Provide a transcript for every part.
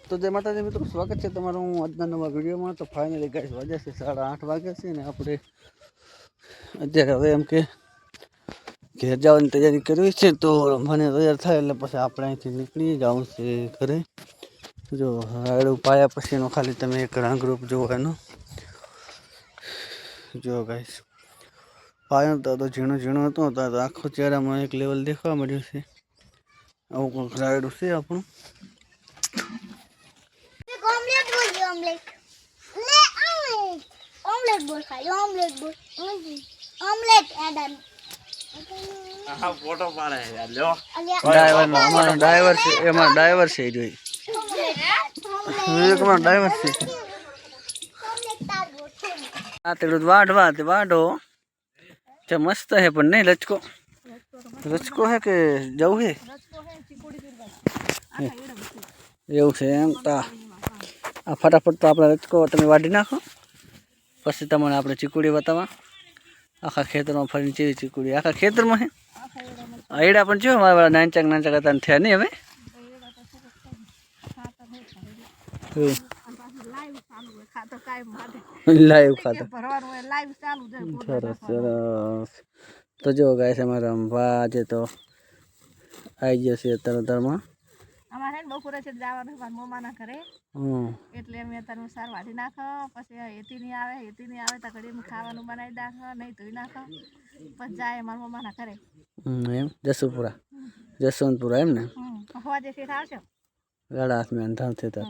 તો જય માતાજી મિત્રો, સ્વાગત છે તમારું આજના નવા વિડીયોમાં। તો ફાઇનલી ગાઈસ વાગ્યા છે 8:30 વાગ્યા છે ને આપણે અત્યારે હવે એમ કે ઘેર જવાની તૈયારી કરવી છે। તો મને તૈયાર થાય એટલે પછી આપણે અહીંથી નીકળી જવું છે ઘરે। જો રાયડું પાયા પછીનો ખાલી તમે એક રંગરૂપ જુઓ એનો। જો ગાઈસ પાયો તો ઝીણો ઝીણો હતો તો આખો ચહેરામાં એક લેવલ દેખવા મળ્યું છે। આવું કંઈક રાયડું છે આપણું। ऑमलेट ले ऑमलेट बोल खाई ऑमलेट बोल ऑमलेट एडन આ ફોટો પાડે યાર લ્યો ड्राइवर में हमारा ड्राइवर से हमारा ड्राइवर से जो एक हमारा ड्राइवर से आ तेरे वाढ़ो अच्छा मस्त है पर नहीं लचको है के जाऊ है એવું છે એમ તા આ ફટાફટ તો આપણે રચકો તમે વાઢી નાખો પછી તમને આપણે ચીકુડી બતાવવા આખા ખેતરમાં ફરીને ચેવી ચીકુડી આખા ખેતરમાં હે એડા પણ જો મારા નાનચાક હતા ને થયા નહીં હવે લાઈવ ખાતો સરસ સરસ। તો જો ગાય છે અમારા વાજે તો આવી જશે અત્યારમાં અમારે બપોરે છે જવાનું મારા મમ્માના ઘરે એટલે અમે અત્યારે સાર વાઢી નાખો પછી હેતી નહીં આવે તો ઘડી ખાવાનું બનાવી નાખો નહીં ધોઈ નાખો પછી જાય મારા મમ્માના ઘરે એમ જસવંતપુરા એમ ને હોજે શેઠ આવશો ગાડા હાથમાં અંધાર છે તો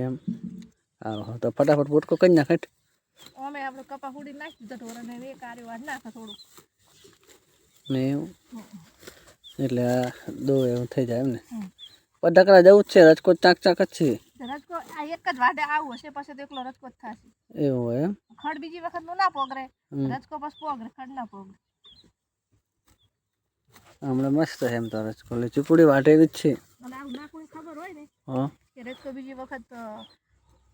એમ આવો તો ફટાફટ પોટકો કરી નાખે અમે આપણે કપા ફૂડી નાખી દીધો ઢોરને એ કાર્ય વાઢ નાખો થોડું ને એવું એટલે દો એવું થઈ જાય એમ ને પણ ઢકડા જવું જ છે રજકો ચાક ચાક જ છે રજકો આ એક જ વાડે આવું હશે પછી તો એકલો રજકો જ થશે એવું હોય એમ ખડ બીજી વખત નું ના પોગરે રજકો બસ પોગરે ખડ ના પોગરે હમણાં મસ્ત છે એમ તો રજકો એટલે ચીકુડી વાટે એવી જ છે અને આવું ના કોઈ ખબર હોય ને હા કે રજકો બીજી વખત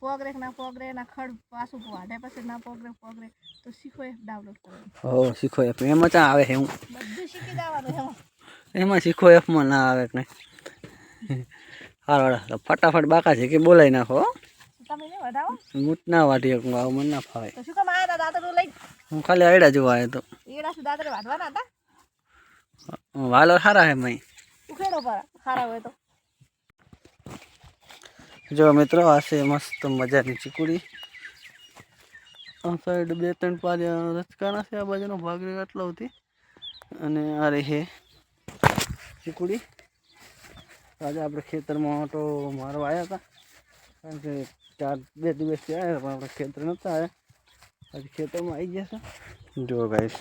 પોગરે કે ના પોગરે એના ખડ પાછું વાઢે પછી ના પોગરે તો શીખો એપ ડાઉનલોડ કરો હો શીખો એપ એમાં ત્યાં આવે છે હું બધું શીખી જવાનું એમાં શીખો એપમાં ના આવે કે નહીં હારવાડા ફટાફટ બાકા છે કે બોલાવી નાખો તમે ને વધાવો મૂટ ના વાટી શકું આવું મને ના ફાવે તો શું કામ આયા દાદા લઈ હું ખાલી આયડા જોવા આવ્યો તો એડા શું દાદા વાઢવાના હતા વાલો સારા હે મય ઉખેડો પર ખારા હોય તો જો મિત્રો આ છે મસ્ત મજાની ચીકુડી આ સાઈડ 2-3 પારિયા રચકાના છે આ બાજુનો ભાગ એટલો હતી અને આ રહી છે ચીકુડી આજે આપણે ખેતરમાં ઓટો મારવા આવ્યા હતા કારણ કે 2 દિવસથી આવ્યા પણ આપણે ખેતર નહોતા આવ્યા આજે ખેતરમાં આવી ગયા છે જો ગાઈસ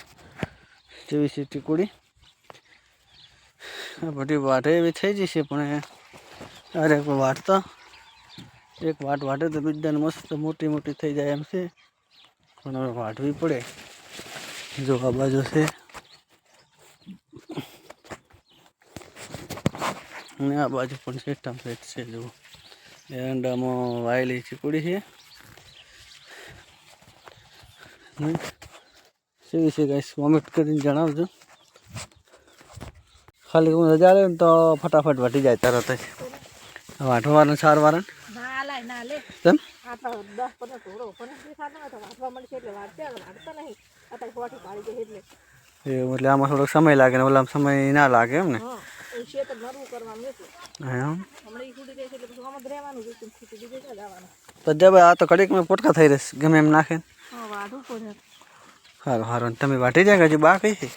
જેવી છે ચીકુડી બધી વાટે એવી થઈ જશે પણ અરે વાટતા એક વાટે તો બીજાને મસ્ત મોટી મોટી થઈ જાય એમ છે પણ હવે વાટવી પડે જો આ બાજુ છે અને આ બાજુ પણ સેટામ સેટ છે જો એરંડામાં વાયેલી ચીકુડી છે કેવી છે ગાઈસ કોમેન્ટ કરીને જણાવજો ખાલી હું રજા લે ને તો ફટાફટ વાટી જાય તરત જ વાટવાનું સારવારણ ના લાય ના લે કેમ આ તો 10-15 ઢોરો પણ દેખાતો તો વાટવા મળશે એટલે વાટતા નહીં અત્યારે ફોટી પાડી દે એટલે એવું એટલે આમાં થોડોક સમય લાગે ને ઓલામાં સમય ના લાગે એમ ને હા એ શેતર નરવું કરવાનું એટલે એમ હમણાં ઈ ફૂટી જાય છે એટલે પછી આમ જ રહેવાનું છે ખીચી દીધે છે જવાનું તો જબ આ તો કડીકમાં પોટકા થઈ રહેશે ગમે એમ નાખે હા વાઢું પડે સારું સારું તમે વાટી જાય હજી બા કઈ છે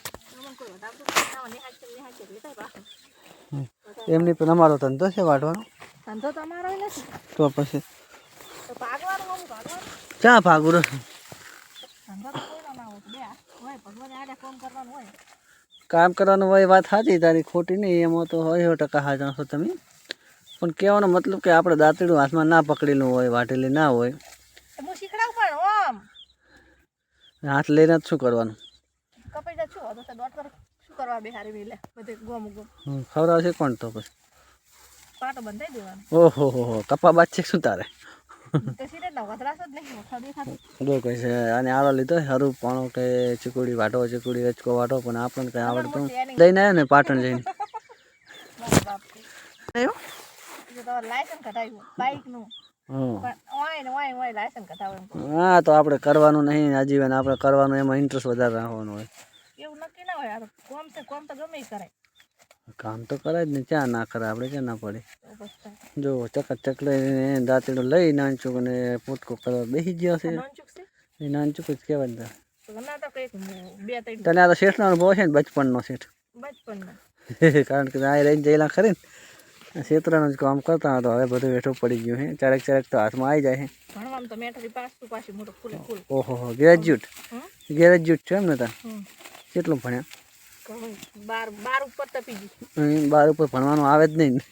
એમની પણ અમારો ધંધો છે વાટવાનો ધંધો તમારો નથી તો પછી તો ભાગવાનું આમ ભાગવાનું ક્યાં ભાગું રહ્યો ધંધો તો કોઈ ના હોય બે હોય ભગવાન આડે ફોન કરવાનું હોય કામ કરવાનું હોય વાત સાચી તારી ખોટી નહીં એમાં તો 100% હાજર છો તમે પણ કહેવાનો મતલબ કે આપણે દાંતરડું હાથમાં ના પકડેલું હોય વાટેલી ના હોય હું શીખડાવું પણ ઓમ હાથ લઈને જ શું કરવાનું કપાઈ જાય શું હતો તો ડોક્ટર શું કરવા બેહારી વેલે બધે ગોમ ખવડાવશે કોણ તો પછી પાટો બંધાઈ દેવાનો ઓહો કપા બાદ છે શું તારે તો સીધે ના વધરાસ જ નહીં ખડી ખાતું જો કહે છે અને આલો લીધો હરું પાણો કે ચીકુડી વાટો ચીકુડી રચકો વાટો પણ આપણને કંઈ આવડતું લઈને આવ્યો ને પાટણ જઈને બાપ આવ્યો એટલે તમારે લાયસન્સ કઢાવ્યું બાઇકનું હા પણ ઓય લાયસન્સ કઢાવો એમ કહું. હા તો આપણે કરવાનું નહીં આજીવન આપણે કરવાનું એમાં ઇન્ટરેસ્ટ વધારે રાખવાનો હોય એવું નક્કી ના હોય. આ તો કોમ છે, કોમ તો ગમે ઈ કરે. કામ તો કરાય જ ને ક્યાં ના કરે આપણે ક્યાં ના પડે તો બસ થાય. જો ચકાચક લઈને દાંતેડું લઈ નાનચુક અને પોટકો કરવા બેસી ગયો છે નોનચુક છે એ નાનચુક જ કહેવાય ને તો ના તો કંઈક 2-3 તને આ તો શેઠનો અનુભવ છે ને બચપનનો શેઠ બચપનમાં કારણ કે આ રહીને જયેલા ખરી ને ક્ષેત્રનું જ કામ કરતા હતા હવે બધું વેઠું પડી ગયું છે ચારેક તો હાથમાં આવી જાય છે ભણવામાં તો મેઠરી પાસ તું પાછી મોટો ફૂલે ફૂલ. ઓહો ગ્રેજ્યુએટ છે એમ ને તાર હમ કેટલું ભણ્યા બાર ઉપર તપી ગઈ. બાર ઉપર ભણવાનું આવે જ નહીં ને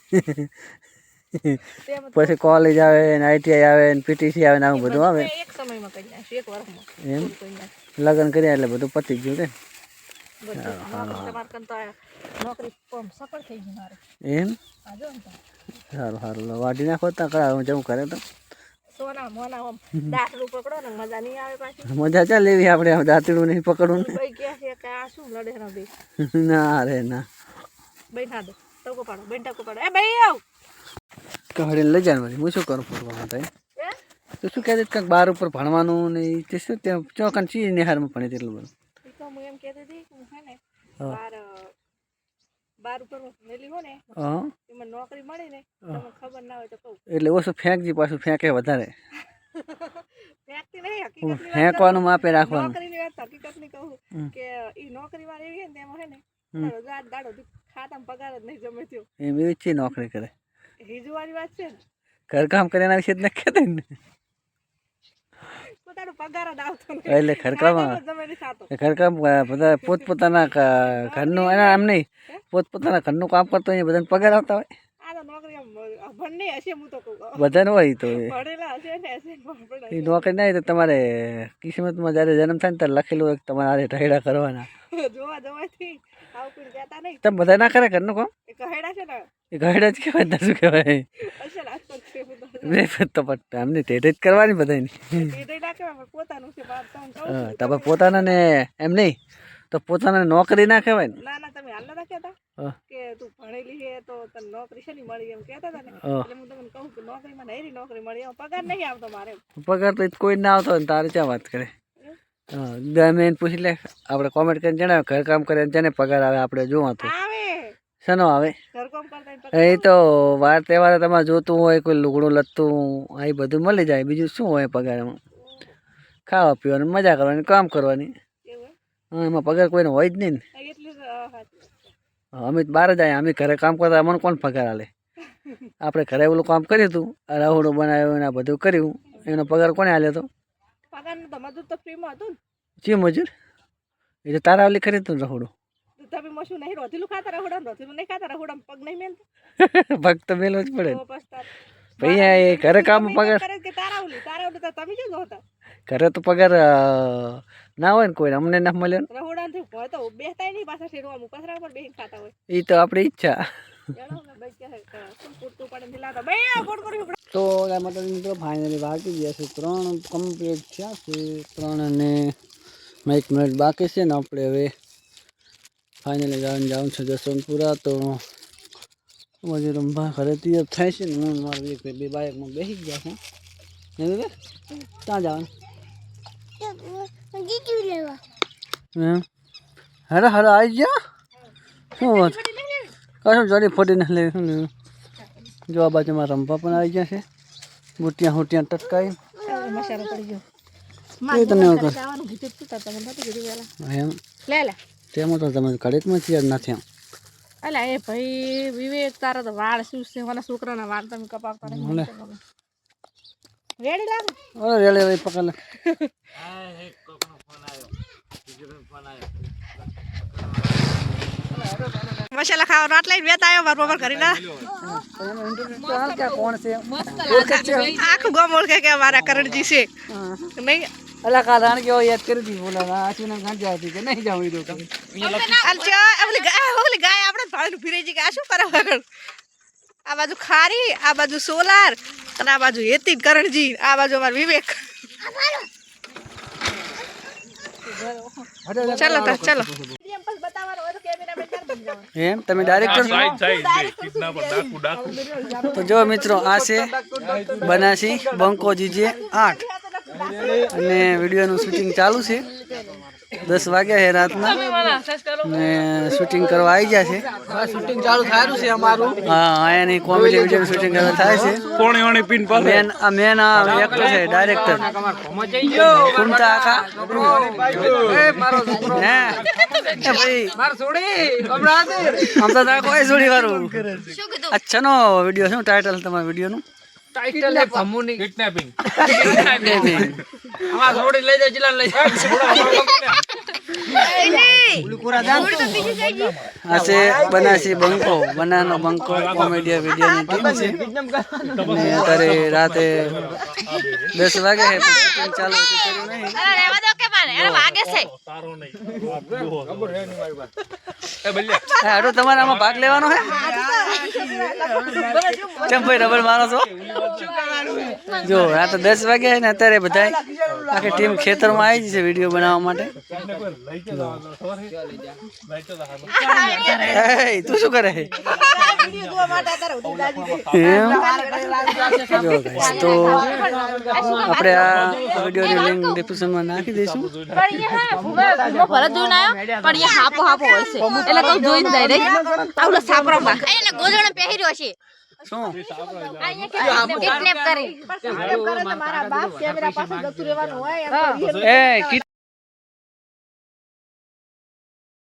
તેમ પછી કોલેજ આવે ને આઈટીઆઈ આવે ને પીટીસી આવે ને આવું બધું આવે એક સમયમાં કરી નાખ્યું, એક વર્ષમાં એમ પૂરું કરી નાખ્યું. લગ્ન કર્યા એટલે બધું પતી ગયું ને બધું નોકરી તમારે કરતા નોકરી ફોર્મ સફળ થઈ ગઈ મારે. એમ આ જો ને તો. સારું વાટી નાખો ત્યાં કરાવ હું જવું કરે તો સોના મોના આમ દાખલું પકડો ને મજા નહીં આવે પાછી. મજા ચાલ લેવી આપણે દાંતડું નહીં પકડવું ભાઈ કહે છે કે આ શું લડે ના બે ને ના રે ના ભાઈ ના દે ટકો પાડો બેન ટકો પાડો એ ભાઈ આવ કહાડીને લઈ જાય વળી હું શું કરું ફરવા થાય એ તો શું કહેતી કંઈક બાર ઉપર ભણવાનું ને એ તે શું ત્યાં ચોકન ચીજ નિહારમાં ભણી એટલું બધું ઈ તો હું એમ કહેતી હતી કે હું છે ને હા. બાર ઉપર ભણેલી હોય ને હા એમાં નોકરી મળી ને તમને ખબર ના હોય તો કહું. એટલે ઓછું ફેંકજી પાછું ફેંકે વધારે ફેંકતી નહીં, હકીકતની વાત ફેંકવાનું માપે કહું. રાખવાનું નોકરીની વાત હકીકતની કહું કે ઈ નોકરી વાળી એવી ને તેમાં છે ને રાત દાડો ખાતામાં પગાર જ નહીં જમે થયો. એમ એવી જ છે નોકરી કરે હિજવારી વાત છે ને ઘરકામ કરે એના વિશે જ નથી કહેતા ને પોતાનો પગાર જ આવતો નહીં. એટલે ઘરકામમાં જમે નહીં ખાતો. ઘરકામ બધા પોતપોતાના ઘરનું એના આમ નહીં પોતપોતાના ઘરનું કામ કરતો હોય બધાને પગાર આવતા હોય આ તો નોકરી આમ ભણની હશે હું તો કહું. બધાને હોય તો ભણેલા હશે ને હશે ને ભણેલા એ નોકરી ના હોય તો તમારે કિસ્મતમાં જ્યારે જન્મ થાય ને ત્યારે લખેલું હોય કે તમારે આરે ઢહેડા કરવાના જોવા જવાથી આવું કોઈ કહેતા નહીં. તમે બધા ના કરે ઘરનું કામ એ કહેડા છે ને એ ઘેડા જ કહેવાય ને શું કહેવાય હશે ને આસપાસ છે બધા. બે તો પણ આમને ટેટે જ કરવાની બધાની કીધું ના કહેવાય પણ પોતાનું છે બાપ તો હું કહું છું. તમે પોતાના ને એમ નહીં તો પોતાના નોકરી ના કહેવાય ને ના તમે હાલ નતા કહેતા હા. કે તું ભણેલી છે તો તને નોકરી છે નહીં મળી એમ કહેતા હતા ને હા. એટલે હું તમને કહું કે નોકરીમાં નહેરી નોકરી મળી એમાં પગાર નહીં આવતો મારે. પગાર તો કોઈ ના આવતો હોય ને તારે ક્યાં વાત કરે હા ગમે એને પૂછી લે આપણે કોમેન્ટ કરીને જણાવે ઘર કામ કરે જેને પગાર આવે આપણે જોવા તો આવે શાનો આવે ઘરકામ કરતા પગાર એ તો વાર તહેવારે તમારે જોતું હોય કોઈ લુગડું લત્તું આ એ બધું મળી જાય બીજું શું હોય પગાર એમાં ખાવા પીવાની મજા કરવાની કામ કરવાની એવું હા એમાં પગાર કોઈને હોય જ નહીં હે? એટલી જ સાચી. ને અમે બહાર જ આવ્યા અમે ઘરે કામ કરતા અમને કોણ પગાર આલે આપણે ઘરે ઓલું કામ કર્યું હતું આ રાવડું બનાવ્યું ને આ બધું કર્યું એનો પગાર કોને આલ્યો હતો પગારનું તો મજૂર તો ફ્રીમાં હતું ચી મજૂર એ તો તારા ઓલી ખરી હતું રહોડું ને તમે મશું નહીં રોધીલું ખાતા રહોડા રોધીલું નહીં ખાતા રહોડા પગ નહીં મેલતા ભક્ત તો મેલવો જ પડે ને. તો પછતા ભાઈ એ ઘરે કામ પગાર કરે કે તારાવલી તો તમે શું જોતા ઘરે તો પગાર ના હોય ને કોઈને અમને ના મળ્યો ને રહોડા થી હોય તો બેસતા નહીં પાછા શેરવા મુકસરા પર બેહીને ખાતા હોય. એ તો આપણી ઈચ્છા જાણો ને ભાઈ કે શું પૂરતું પડે દિલાતા ભાઈ આ કોણ કર્યું તો એ માટે મિત્રો ફાઇનલી બાકી ગયા છે 3 કમ્પ્લીટ થયા છે 3 અને 1 મિનિટ બાકી છે ને આપણે હવે ફાઇનલી જવાનું છે જસવંતપુરા તો મજે રંભા ઘરે તૈયાર થાય છે ને હું મારું એક બે બાઇકમાં બેસી ગયા છે ને ક્યાં જવાનું જીજુ લેવા એમ હરે હરે આવી ગયા શું વાત કશું જોડી ફોટી ના લેવી શું લેવું જો આ બાજુમાં રંભા પણ આવી ગયા છે બુટિયા હુટિયા ટટકાઈ મસાલો પડી ગયો એ તને એવું કર જવાનું કીધું તું તાર તમે નથી કીધું વેલા એમ લે લે તેમાં તો તમે ઘડીકમાં તૈયાર નથી આમ અલા એ ભાઈ વિવેક તારા તો વાળ શું છે મારા છોકરાના વાળ તમે કપાવતા નહીં રેડી લાગે અરે રેલે રે પકડ લે મસાલા ખાવાનો આટલા વેત આવ્યો મારા પપ્પા કરી ના કોણ છે આખું ગામ ઓળખે કે મારા કરણજી છે નહીં અલા કા રાણ કેવો યાદ કરી દી બોલા આશી ના ગાંઠ જાતી કે નહીં જાવ ઈ તો ઓલી ગાય આપણે ભાડું ફીરે છે કે આ શું કરે વગર આ બાજુ ખારી આ બાજુ સોલાર અને આ બાજુ હેતી કરણજી આ બાજુ અમાર વિવેક ચાલો તો ચાલો એમ પછી બતાવવાનું હોય તો કેમેરામેન ચાર બની જવાનું એમ તમે ડાયરેક્ટર તો જો મિત્રો આ છે બનાસી બંકો જીજે 8 અને વિડીયોનું શૂટિંગ ચાલુ છે 10 વાગ્યા છે રાતના ને શૂટિંગ કરવા આવી ગયા છે શૂટિંગ ચાલુ થાયું છે અમારું હા આયાની કોમેડી વિડીયો શૂટિંગ કરવા થાય છે કોણી પિન પર મેન એક્ટર છે ડાયરેક્ટર કુંતા આકા એ મારો છોકરો હે એ ભાઈ માર છોડી હમણાં આમ તો તા કોઈ છોડી વાળું અચ્છા નો વિડીયો શું ટાઇટલ તમારા વિડીયોનું टाइटल है फमुनी किडनैपिंग અમાર छोड़ी ले जाओ जिला ले આ છે બનાસી બંકો બનાનો બંકો કોમેડી વિડીયોની ટીમ છે અને અત્યારે રાતે 10 વાગે છે શૂટિંગ ચાલુ હતું કર્યું નહીં રહેવા દો કે માને એને વાગે છે હાડો તમારે આમાં ભાગ લેવાનો છે ચમ ભાઈ રબર મારો છો જો આ તો 10 વાગે ને અત્યારે બધા આખી ટીમ ખેતરમાં આવી છે વિડીયો બનાવવા માટે એ તું શું કરે છે એમ? જો guys, તો આપણે આ વિડીયોની લિંક ડિસ્ક્રિપ્શનમાં નાખી દઈશું પણ એ હા ભરત જોઈને આવ્યો પણ એ હાપો હાપો હોય છે એટલે કહું જોઈને જાય રે આવલો સાપરો માં એને ગોજણ પહેર્યો છે શું અહીંયા કિડનેપ કરી મારા બાપ કેમેરા પાસે જતું રહેવાનું હોય એ